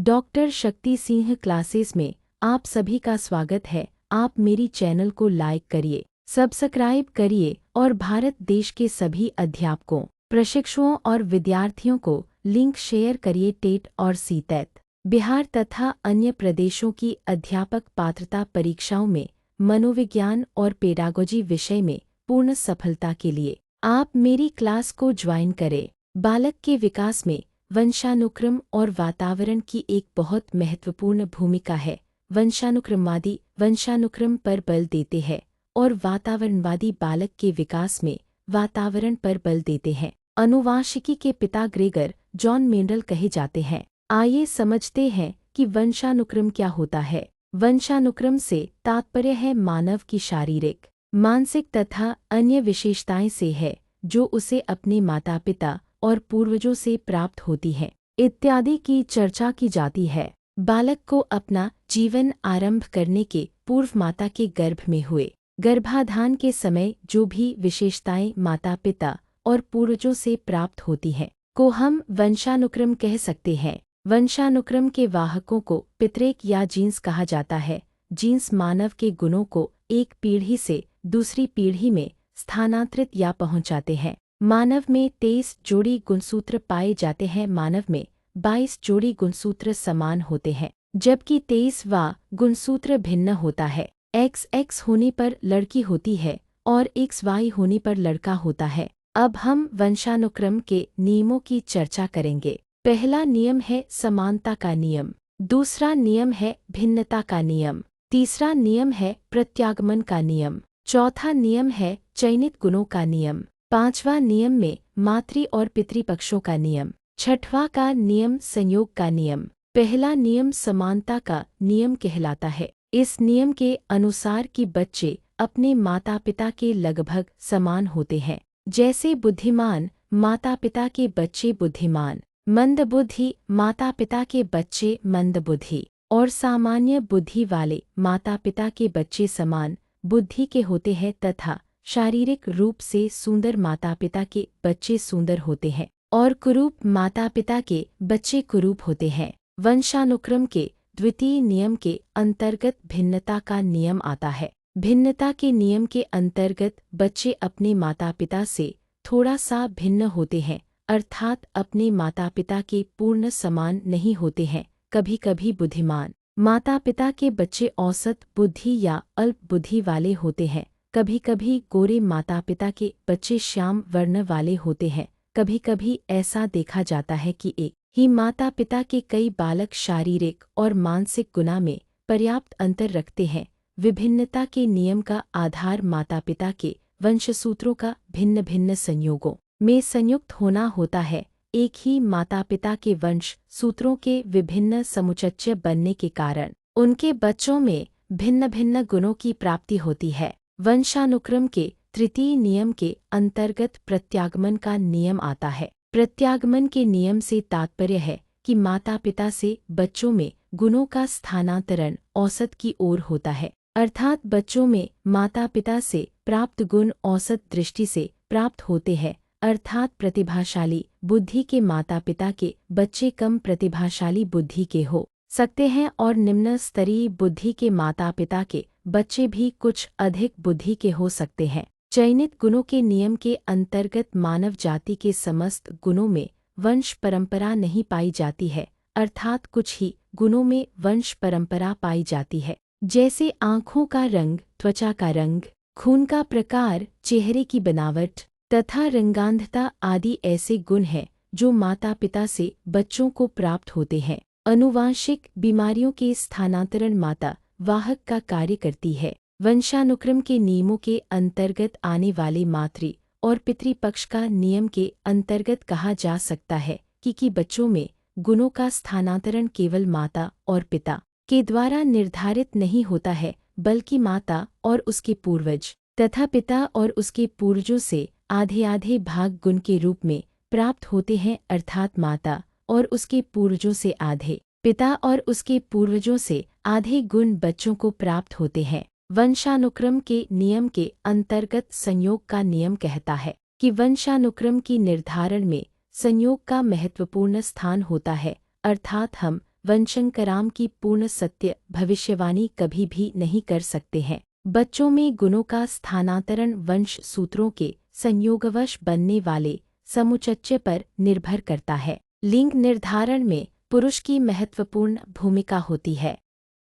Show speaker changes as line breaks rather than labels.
Doctor Shakti Singh classes में आप सभी का स्वागत है। आप मेरी चैनल को लाइक करिए, सब्सक्राइब करिए और भारत देश के सभी अध्यापकों, प्रशिक्षुओं और विद्यार्थियों को लिंक शेयर करिए। टेट और सीटेट, बिहार तथा अन्य प्रदेशों की अध्यापक पात्रता परीक्षाओं में मनोविज्ञान और पेडागोजी विषय में पूर्ण सफलता के लिए आप मेरी क्लास को ज्वाइन करें। बालक के विकास में वंशानुक्रम और वातावरण की एक बहुत महत्वपूर्ण भूमिका है। वंशानुक्रमवादी वंशानुक्रम पर बल देते हैं और वातावरणवादी बालक के विकास में वातावरण पर बल देते हैं। आनुवांशिकी के पिता ग्रेगर जॉन मेंडल कहे जाते हैं। आइए समझते हैं कि वंशानुक्रम क्या होता है। वंशानुक्रम से तात्पर्य है मानव की शारीरिक, मानसिक तथा अन्य विशेषताएं से है जो उसे अपने माता पिता और पूर्वजों से प्राप्त होती है इत्यादि की चर्चा की जाती है। बालक को अपना जीवन आरंभ करने के पूर्व माता के गर्भ में हुए गर्भाधान के समय जो भी विशेषताएं माता पिता और पूर्वजों से प्राप्त होती हैं को हम वंशानुक्रम कह सकते हैं। वंशानुक्रम के वाहकों को पितरेक या जीन्स कहा जाता है। जीन्स मानव के गुणों को एक पीढ़ी से दूसरी पीढ़ी में स्थानांतरित या पहुंचाते हैं। मानव में 23 जोड़ी गुणसूत्र पाए जाते हैं। मानव में 22 जोड़ी गुणसूत्र समान होते हैं, जबकि 23वां गुणसूत्र भिन्न होता है। XX होने पर लड़की होती है और XY होने पर लड़का होता है। अब हम वंशानुक्रम के नियमों की चर्चा करेंगे। पहला नियम है समानता का नियम, दूसरा नियम है भिन्नता का नियम, तीसरा नियम है प्रत्यागमन का नियम, चौथा नियम है चयनित गुणों का नियम, पांचवा नियम में मातृ और पितृपक्षों का नियम, छठवां का नियम संयोग का नियम। पहला नियम समानता का नियम कहलाता है। इस नियम के अनुसार कि बच्चे अपने माता पिता के लगभग समान होते हैं। जैसे बुद्धिमान माता पिता के बच्चे बुद्धिमान, मंदबुद्धि माता पिता के बच्चे मंदबुद्धि और सामान्य बुद्धि वाले माता पिता के बच्चे समान बुद्धि के होते हैं तथा शारीरिक रूप से सुंदर माता पिता के बच्चे सुंदर होते हैं और कुरूप माता पिता के बच्चे कुरूप होते हैं। वंशानुक्रम के द्वितीय नियम के अंतर्गत भिन्नता का नियम आता है। भिन्नता के नियम के अंतर्गत बच्चे अपने माता पिता से थोड़ा सा भिन्न होते हैं, अर्थात अपने माता पिता के पूर्ण समान नहीं होते हैं। कभी कभी बुद्धिमान माता पिता के बच्चे औसत बुद्धि या अल्प बुद्धि वाले होते हैं। कभी कभी गोरे माता पिता के बच्चे श्याम वर्ण वाले होते हैं। कभी कभी ऐसा देखा जाता है कि एक ही माता पिता के कई बालक शारीरिक और मानसिक गुणा में पर्याप्त अंतर रखते हैं। विभिन्नता के नियम का आधार माता पिता के वंशसूत्रों का भिन्न भिन्न संयोगों में संयुक्त होना होता है। एक ही माता पिता के वंश सूत्रों के विभिन्न समुच्चय बनने के कारण उनके बच्चों में भिन्न भिन्न गुणों की प्राप्ति होती है। वंशानुक्रम के तृतीय नियम के अंतर्गत प्रत्यागमन का नियम आता है। प्रत्यागमन के नियम से तात्पर्य है कि माता पिता से बच्चों में गुणों का स्थानांतरण औसत की ओर होता है, अर्थात बच्चों में माता पिता से प्राप्त गुण औसत दृष्टि से प्राप्त होते हैं, अर्थात प्रतिभाशाली बुद्धि के माता पिता के बच्चे कम प्रतिभाशाली बुद्धि के हो सकते हैं और निम्न स्तरीय बुद्धि के माता पिता के बच्चे भी कुछ अधिक बुद्धि के हो सकते हैं। चयनित गुणों के नियम के अंतर्गत मानव जाति के समस्त गुणों में वंश परंपरा नहीं पाई जाती है, अर्थात कुछ ही गुणों में वंश परंपरा पाई जाती है, जैसे आँखों का रंग, त्वचा का रंग, खून का प्रकार, चेहरे की बनावट तथा रंगांधता आदि ऐसे गुण हैं जो माता पिता से बच्चों को प्राप्त होते हैं। आनुवांशिक बीमारियों के स्थानांतरण माता वाहक का कार्य करती है। वंशानुक्रम के नियमों के अंतर्गत आने वाले मातृ और पितृपक्ष का नियम के अंतर्गत कहा जा सकता है कि बच्चों में गुणों का स्थानांतरण केवल माता और पिता के द्वारा निर्धारित नहीं होता है, बल्कि माता और उसके पूर्वज तथा पिता और उसके पूर्वजों से आधे आधे भाग गुण के रूप में प्राप्त होते हैं, अर्थात माता और उसके पूर्वजों से आधे, पिता और उसके पूर्वजों से आधे गुण बच्चों को प्राप्त होते हैं। वंशानुक्रम के नियम के अंतर्गत संयोग का नियम कहता है कि वंशानुक्रम की निर्धारण में संयोग का महत्वपूर्ण स्थान होता है, अर्थात हम वंशंकराम की पूर्ण सत्य भविष्यवाणी कभी भी नहीं कर सकते हैं। बच्चों में गुणों का स्थानांतरण वंश सूत्रों के संयोगवश बनने वाले समुच्चय पर निर्भर करता है। लिंग निर्धारण में पुरुष की महत्वपूर्ण भूमिका होती है।